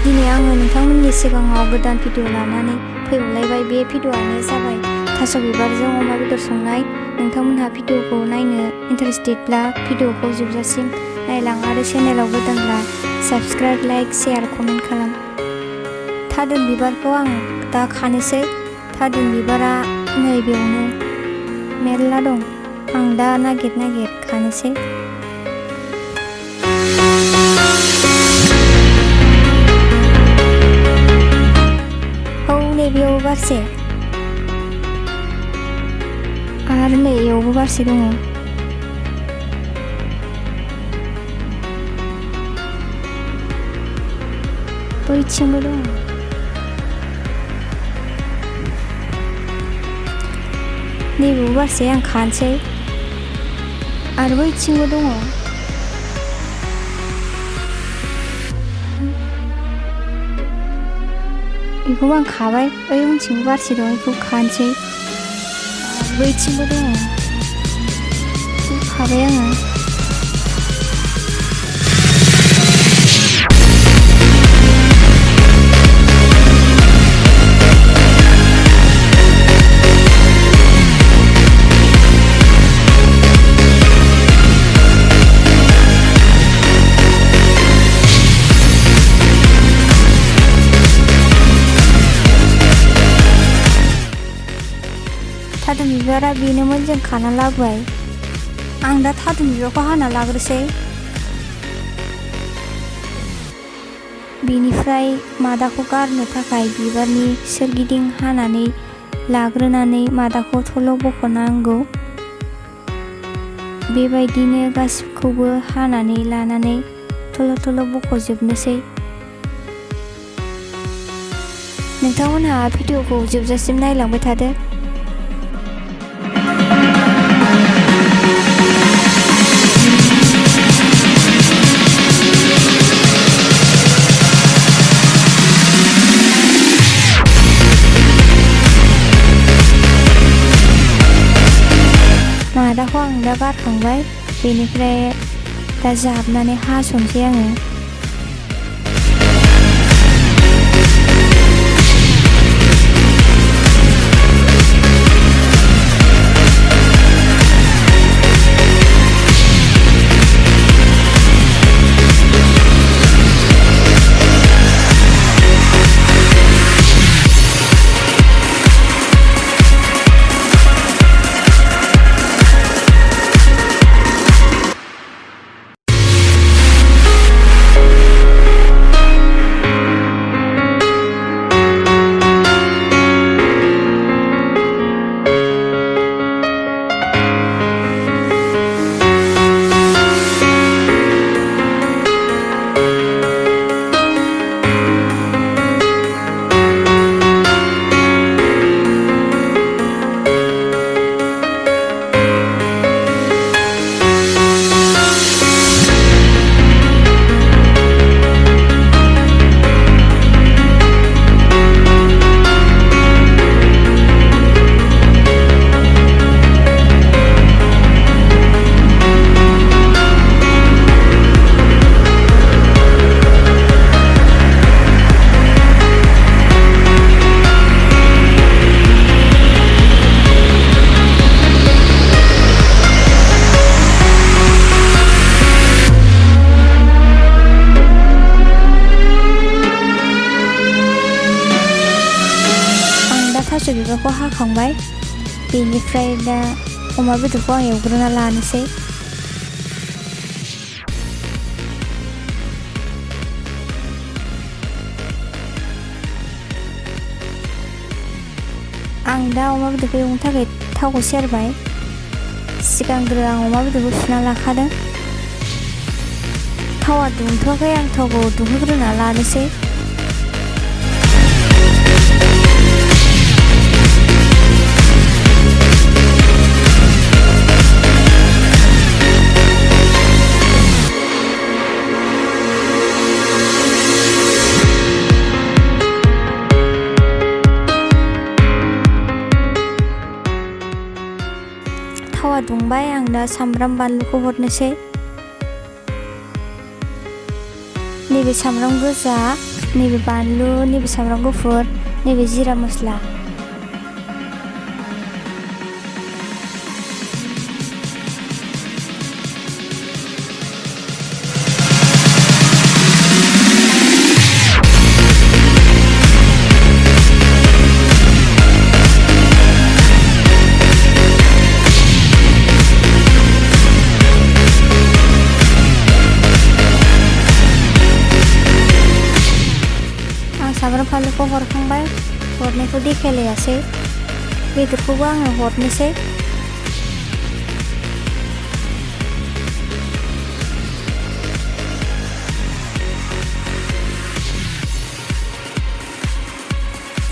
दिनै आङो नोंथांमोननि सिगाङाव गोदान भिडिअ लानानै फैबावलायबाय। बे भिडिअआनो जाबाय थास' बिबारजों अमा बेदर संनाय। नोंथांमोनहा भिडिअखौ नायनो इन्टारेस्टेडब्ला भिडिअखौ जोबजासिम नायलां आरो चेनेलाव गोदानब्ला साबस्क्राइब, लाइक, शेयार, कमेन्ट खालाम। थादुन बिबारखौ आं दा खानोसै। थादुन बिबारा नैबेयावनो मेरला दं। आं दा नागिर खानोसै। नैबेयाव बारसे आरो नैयावबो बारसे दङ। बैथिंबो दङ। नैबेयाव बारसे आं खानोसै आरो बैथिंबो दङ। बेखौबो आं खाबाय। ओइ उनथिंबो बारसे दं, बेखौ खानोसै। बैथिंबो दङ, बेखौ खाबाय आङो। थादुन बिबारा बेनोमोन, जों खाना लाबोबाय। आं दा थादुन बिबारखौ हाना लाग्रोसै। बेनिफ्राय मादाखौ गारनो थाखाय बिबारनि सोरगिदिं हानानै लाग्रोनानै मादाखौ थल' बख'नांगौ। बेबायदिनो गासिबखौबो हानानै लानानै थल' बख'जोबनोसै। नोंथांमोनहा भिडिअखौ जोबजासिम नायलांबाय थादो। मादाखौ आं दा गारखांबाय। बेनिफ्राय दा जाबनानै हास'नोसै आङो। थास' बिबारखौ हाखांबाय। बेनिफ्राय दा अमा बेदरखौ आं एवग्रोना लानोसै। आं दा अमा बेदरखौ एवनो थाखाय थावखौ सेरबाय। सिगांग्रो आं अमा बेदरखौ सुना लाखादों। थावा दुंथ'वाखै, आं थावखौ दुंहोग्रोना लानोसै। थावा दुंबाय, आं दा सामब्राम बानलुखौ हरनोसै। नैबे सामब्राम गोजा नैबे बानलु, नैबे सामब्राम गुफुर, नैबे जिरा मस्ला। सामब्राम फानलुखौ हरखांबाय, हरनायखौ देखायलायासै, बेदरखौबो आङो हरनोसै।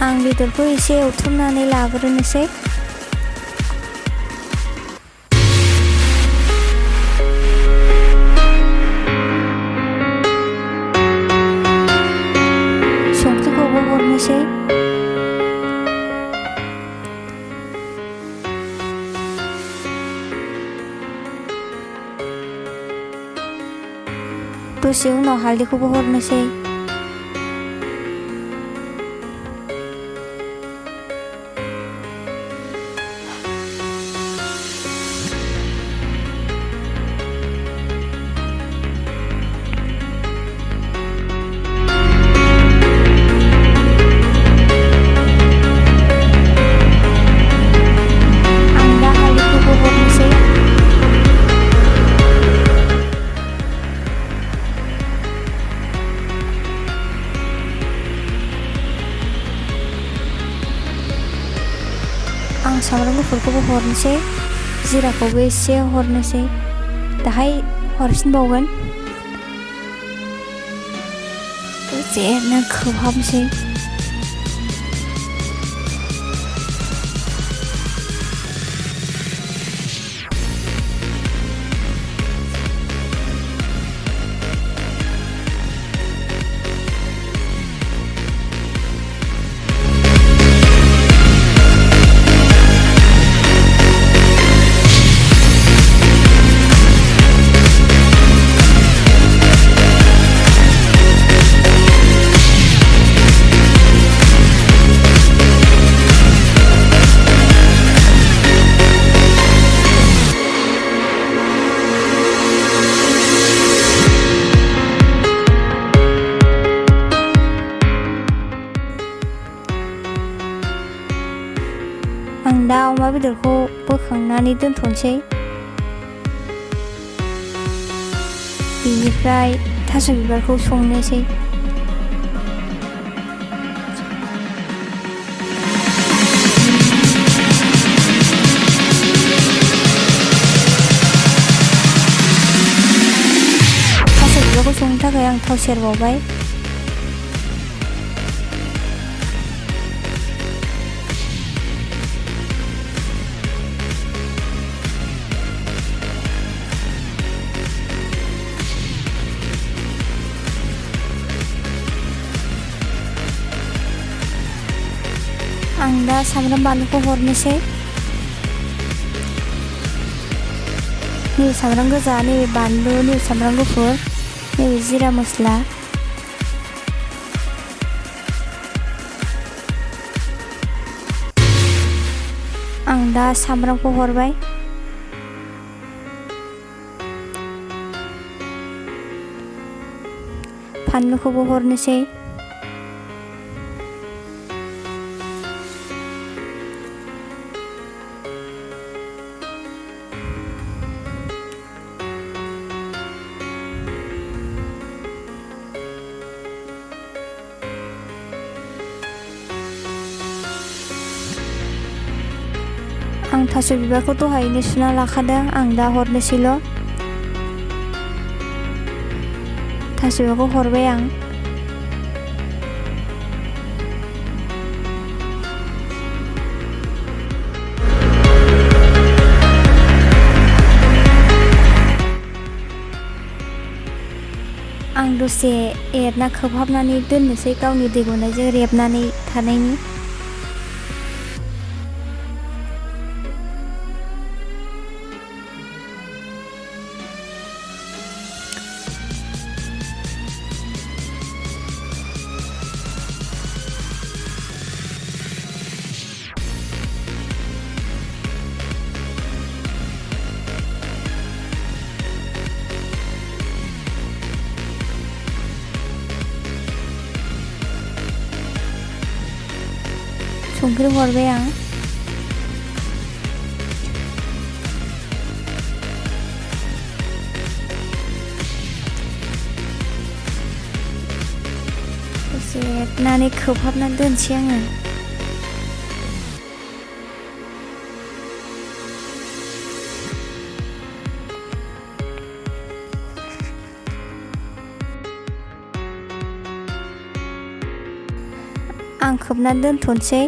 आं बेदरखौ एसे एवथ्रमनानै लाग्रोनोसै। संख्रिखौबो हरनोसै। दसे उनाव हालदैखौबो हरनोसै। आं सामब्राम गुफुरखौबो हरनोसै, जिराखौबो एसे हरनोसै, दाहाय हरफिनबावगोन। दसे एरना खोबहाबनोसै। आं दा अमा बेदरखौ बोखांनानै दोनथ'नोसै। बेनिफ्राय थास' बिबारखौ संनोसै। थास' बिबारखौ संनो थाखाय आं थाव सेरबावबाय। आं दा सामब्राम बानलुखौ हरनोसै। नैबे सामब्राम गोजा, नैबे बानलु, नैबे सामब्राम गुफुर, नैबे जिरा मस्ला। आं दा सामब्रामखौ हरबाय। फानलुखौबो हरनोसै। आं थास' बिबारखौ दहायनो सुना लाखादों, आं दा हरनोसैल'। थास' बिबारखौ हरबाय आं। आं दसे एरना खोबहाबनानै दोननोसै, गावनि दै गनायजों रेबनानै थानायनि। संख्रि हरबाय आं। दसे एरनानै खोबहाबनानै दोनसै आङो। आं खोबनानै दोनथ'नोसै।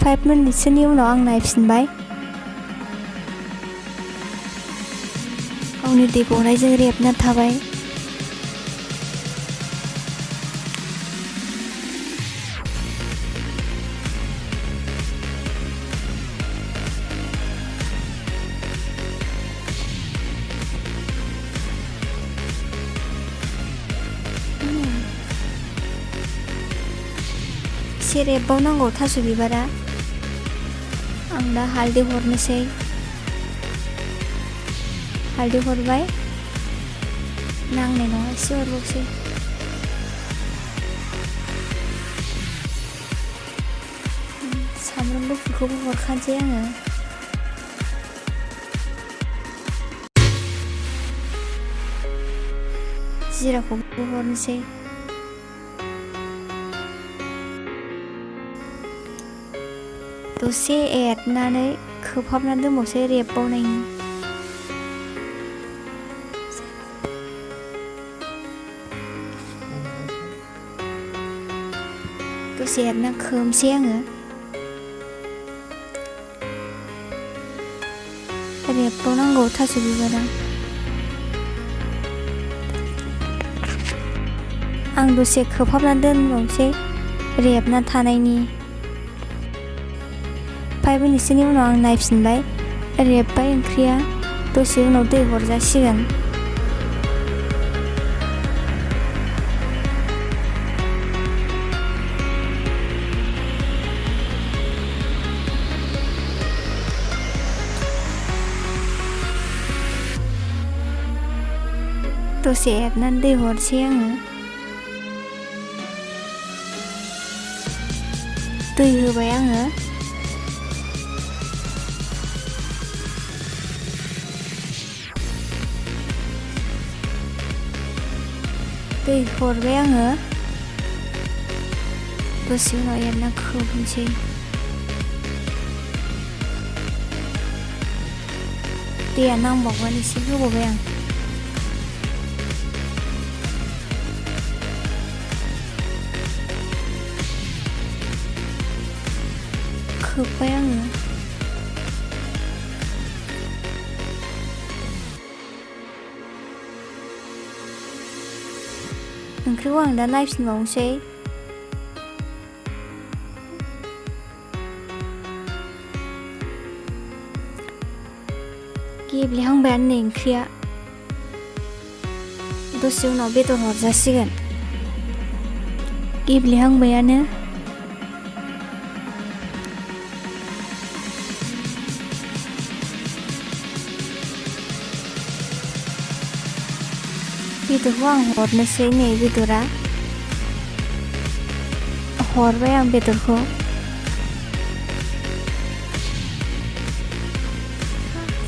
5 मिनिटसोनि उनाव आं नायफिनबाय। गावनि दै गनायजों रेबना थाबाय। एसे रेबबावनांगौ थास' बिबारा। आं दा हालदै हरनोसै। हालदै हरबाय। नांनाय नङा, एसे हरबावसै। सामब्राम गुफुरखौबो हरखानोसै आङो। जिराखौबो हरनोसै। दसे एरनानै खोबहाबनानै दोनबावसै रेबबावनायनि। दसे एरना खोबसै आङो। रेबबावनांगौ थास' बिबारा। आं दसे खोबहाबनानै दोनबावसै रेबना थानायनि। 5 मिनिटसोनि उनाव आं नायफिनबाय। रेबबाय ओंख्रिया। दसे उनाव दै हरजासिगोन। दसे एरनानै दै हरसै आङो। दै होबाय आङो। दै हरबाय आङो। दसे उनाव एरना खोबनोसै। दैया नांबावगोन एसे होबावबाय आं। खोब्बाय आङो। ओंख्रिखौ आं दा नायफिनबावनोसै। गेब्लेहांबायानो नै ओंख्रिया। दसे उनाव बेदर हरजासिगोन। गेब्लेहांबायानो। बेदरखौ आं हरनोसै। नै बेदरा हरबाय आं बेदरखौ।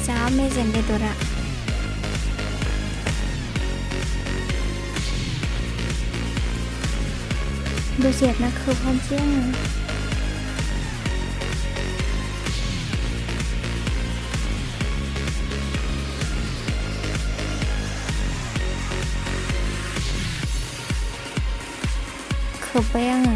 जा मेजेम बेदरा। दसे एरना खोबहाबनोसै आङो। खोब्बाय आङो।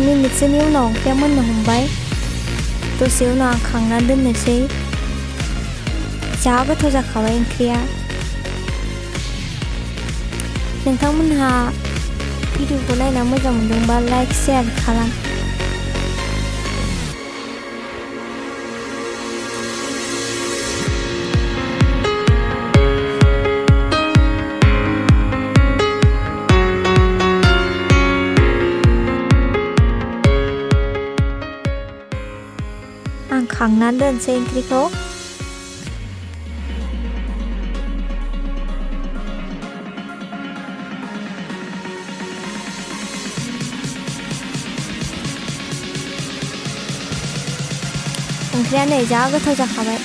मिनिटसोनि उनाव ओंख्रिया मोननो हमबाय। दसे उनाव आं खांनानै दोननोसै। जा गोथाव जाखाबाय ओंख्रिया। नोंथांमोनहा भिडिअखौ नायना मोजां मोनदोंबा लाइक शेयार खालाम। खांनानै दोनसै ओंख्रिखौ। ओंख्रिया नै जा गोथाव जाखाबाय।